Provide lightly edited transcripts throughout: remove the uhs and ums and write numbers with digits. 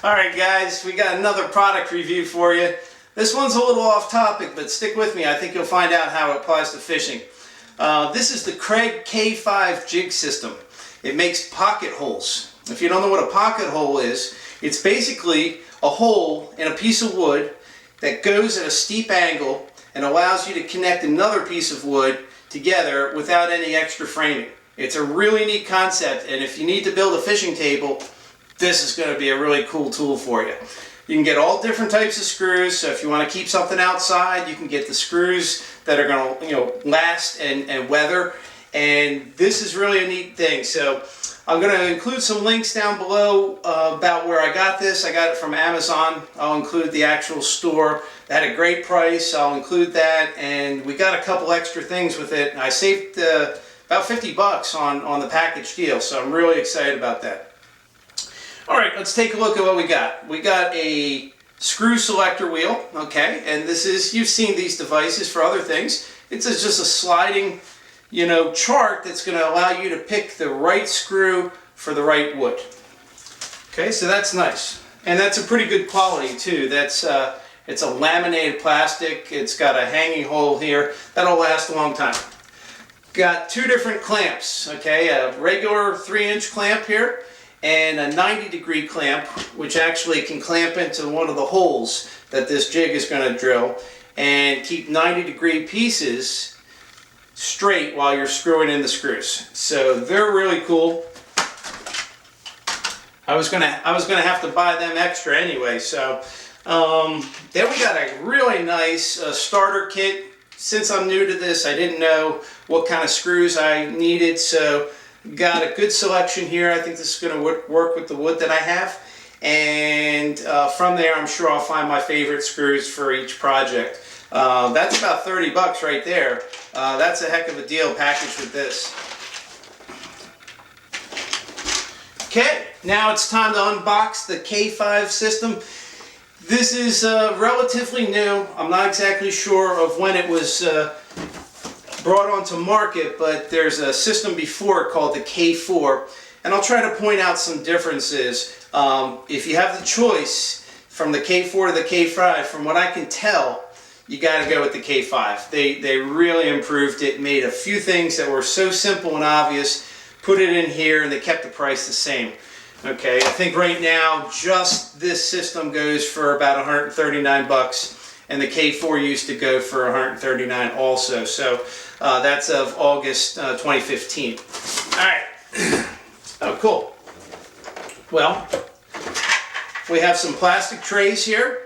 Alright guys, we got another product review for you. This one's a little off topic, but stick with me. I think you'll find out how it applies to fishing. This is the Kreg K5 Jig system. It makes pocket holes. If you don't know what a pocket hole is, it's basically a hole in a piece of wood that goes at a steep angle and allows you to connect another piece of wood together without any extra framing. It's a really neat concept, and if you need to build a fishing table, this is going to be a really cool tool for you. You can get all different types of screws, so if you want to keep something outside, you can get the screws that are going to last and weather, and this is really a neat thing. So I'm going to include some links down below about where I got this. I got it from Amazon. I'll include the actual store. They had a great price. I'll include that, and we got a couple extra things with it. I saved about 50 bucks on the package deal, so I'm really excited about that. Alright, let's take a look at what we got. We got a screw selector wheel, okay, and this is, you've seen these devices for other things. It's just a sliding, chart that's going to allow you to pick the right screw for the right wood. Okay, so that's nice. And that's a pretty good quality too. That's it's a laminated plastic. It's got a hanging hole here. That'll last a long time. Got two different clamps, okay, a regular 3-inch clamp here and a 90-degree clamp, which actually can clamp into one of the holes that this jig is going to drill and keep 90-degree pieces straight while you're screwing in the screws. So they're really cool. I was gonna have to buy them extra anyway. So then we got a really nice starter kit. Since I'm new to this, I didn't know what kind of screws I needed, so got a good selection here. I think this is going to work with the wood that I have, and from there I'm sure I'll find my favorite screws for each project. That's about 30 bucks right there. That's a heck of a deal packaged with this. Okay, now it's time to unbox the K5 system. This is relatively new. I'm not exactly sure of when it was brought onto market, but there's a system before it called the K4, and I'll try to point out some differences. If you have the choice from the K4 to the K5, from what I can tell, you got to go with the K5. They really improved it, made a few things that were so simple and obvious, put it in here, and they kept the price the same. Okay, I think right now just this system goes for about 139 bucks. And the K4 used to go for 139 also. So that's of August 2015. All right. Oh, cool. Well, we have some plastic trays here.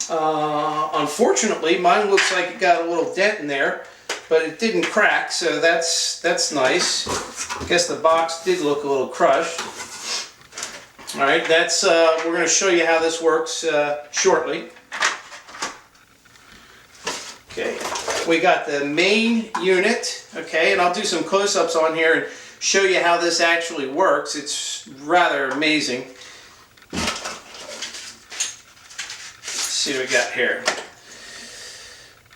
Unfortunately, mine looks like it got a little dent in there, but it didn't crack, so that's nice. I guess the box did look a little crushed. All right, that's we're going to show you how this works shortly. Okay, we got the main unit, okay, and I'll do some close-ups on here and show you how this actually works. It's rather amazing. Let's see what we got here.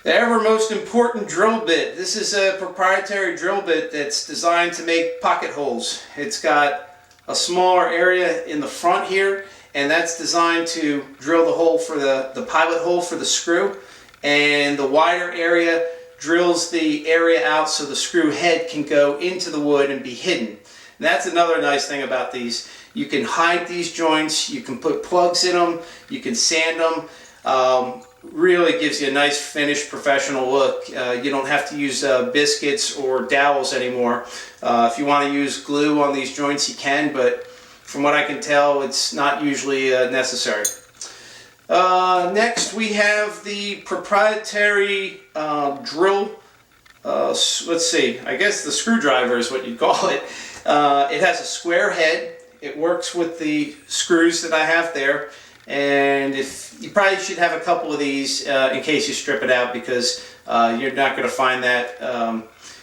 The ever most important drill bit. This is a proprietary drill bit that's designed to make pocket holes. It's got a smaller area in the front here, and that's designed to drill the hole for the pilot hole for the screw. And the wider area drills the area out so the screw head can go into the wood and be hidden. And that's another nice thing about these. You can hide these joints, you can put plugs in them, you can sand them. Really gives you a nice finished professional look. You don't have to use biscuits or dowels anymore. If you want to use glue on these joints, you can, but from what I can tell, it's not usually necessary. Next we have the proprietary drill, let's see, I guess the screwdriver is what you'd call it. It has a square head. It works with the screws that I have there, and if you probably should have a couple of these in case you strip it out, because you're not going to find that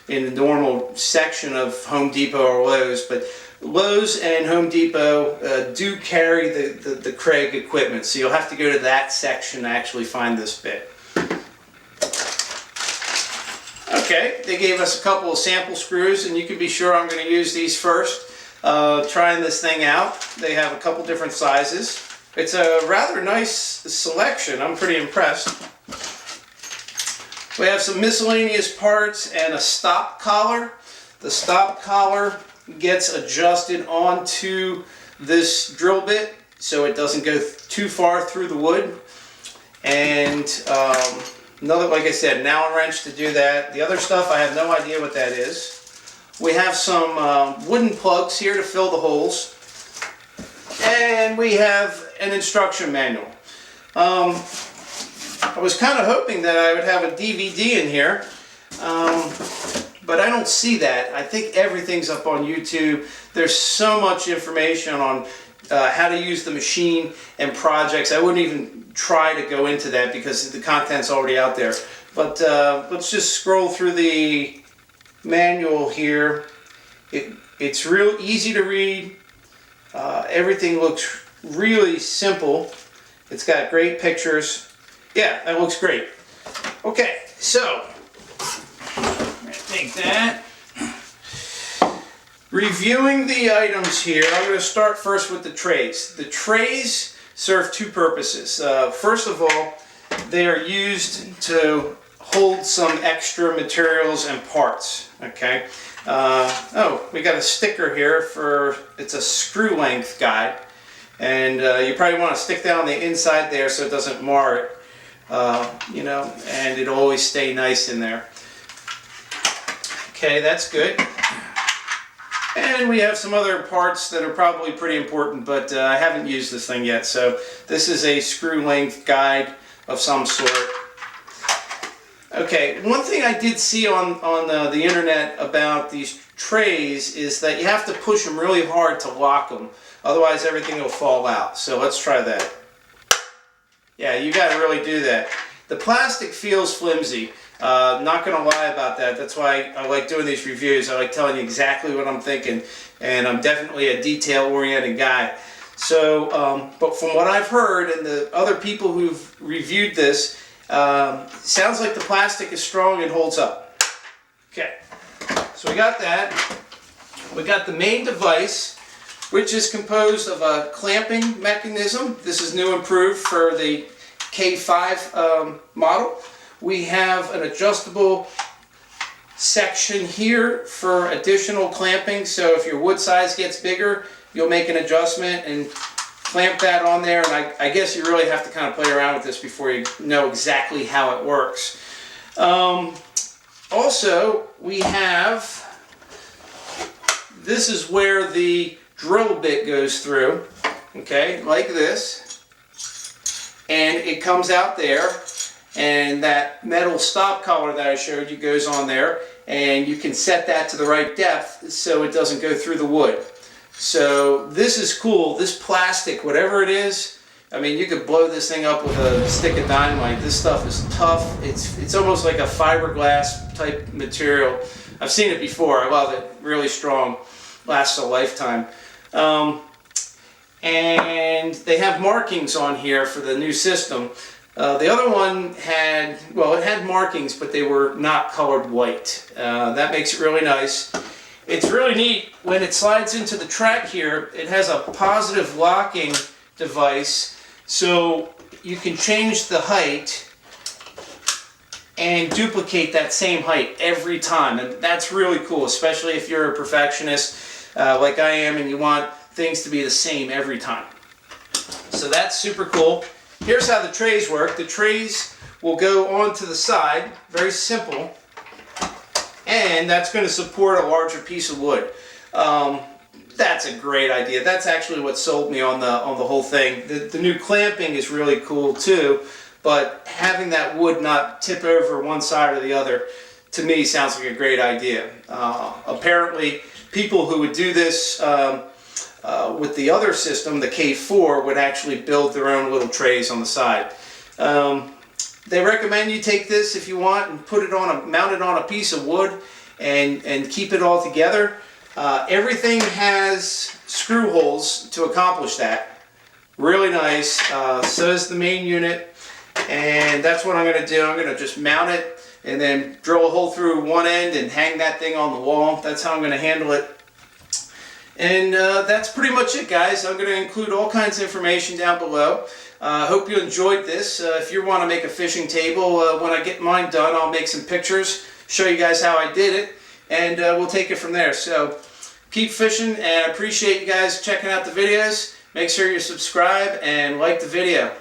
in the normal section of Home Depot or Lowe's, but Lowe's and Home Depot do carry the Kreg equipment, so you'll have to go to that section to actually find this bit. Okay, they gave us a couple of sample screws, and you can be sure I'm going to use these first. Trying this thing out. They have a couple different sizes. It's a rather nice selection. I'm pretty impressed. We have some miscellaneous parts and a stop collar. The stop collar gets adjusted onto this drill bit so it doesn't go too far through the wood. And another, like I said, an Allen wrench to do that. The other stuff, I have no idea what that is. We have some wooden plugs here to fill the holes. And we have an instruction manual. I was kind of hoping that I would have a DVD in here, but I don't see that. I think everything's up on YouTube. There's so much information on how to use the machine and projects. I wouldn't even try to go into that because the content's already out there. But let's just scroll through the manual here. It's real easy to read. Everything looks really simple. It's got great pictures. Yeah, that looks great. Okay, so I'm going to take that. Reviewing the items here, I'm going to start first with the trays. The trays serve two purposes. First of all, they are used to hold some extra materials and parts. Okay. Oh, we got a sticker here for, it's a screw length guide. And you probably want to stick that on the inside there so it doesn't mar it. You know, and it'll always stay nice in there. Okay, that's good. And we have some other parts that are probably pretty important, but I haven't used this thing yet. So this is a screw length guide of some sort. Okay, one thing I did see on the internet about these trays is that you have to push them really hard to lock them. Otherwise everything will fall out. So let's try that. Yeah, you got to really do that. The plastic feels flimsy. Not going to lie about that. That's why I like doing these reviews. I like telling you exactly what I'm thinking. And I'm definitely a detail-oriented guy. So, but from what I've heard and the other people who've reviewed this, sounds like the plastic is strong and holds up. Okay, so we got that. We got the main device, which is composed of a clamping mechanism. This is new and improved for the K5 model. We have an adjustable section here for additional clamping, so if your wood size gets bigger, you'll make an adjustment and clamp that on there. And I guess you really have to kind of play around with this before you know exactly how it works. Also, we have, this is where the drill bit goes through, okay, like this, and it comes out there, and that metal stop collar that I showed you goes on there, and you can set that to the right depth so it doesn't go through the wood. So this is cool. This plastic, whatever it is, I mean, you could blow this thing up with a stick of dynamite. This stuff is tough. It's almost like a fiberglass type material. I've seen it before. I love it. Really strong. Lasts a lifetime. And they have markings on here for the new system. The other one had, well, it had markings, but they were not colored white. That makes it really nice. It's really neat. When it slides into the track here, it has a positive locking device, so you can change the height and duplicate that same height every time. And that's really cool, especially if you're a perfectionist like I am and you want things to be the same every time. So that's super cool. Here's how the trays work. The trays will go onto the side, very simple, and that's going to support a larger piece of wood. That's a great idea. That's actually what sold me on the whole thing. The new clamping is really cool too, but having that wood not tip over one side or the other, to me, sounds like a great idea. Apparently, people who would do this with the other system, the K4, would actually build their own little trays on the side. They recommend you take this if you want and put it on mount it on a piece of wood and keep it all together. Everything has screw holes to accomplish that. Really nice. So is the main unit, and that's what I'm going to do. I'm going to just mount it and then drill a hole through one end and hang that thing on the wall. That's how I'm going to handle it. And that's pretty much it, guys. I'm going to include all kinds of information down below. Hope you enjoyed this. If you want to make a fishing table, when I get mine done, I'll make some pictures, show you guys how I did it, and we'll take it from there. So keep fishing, and I appreciate you guys checking out the videos. Make sure you subscribe and like the video.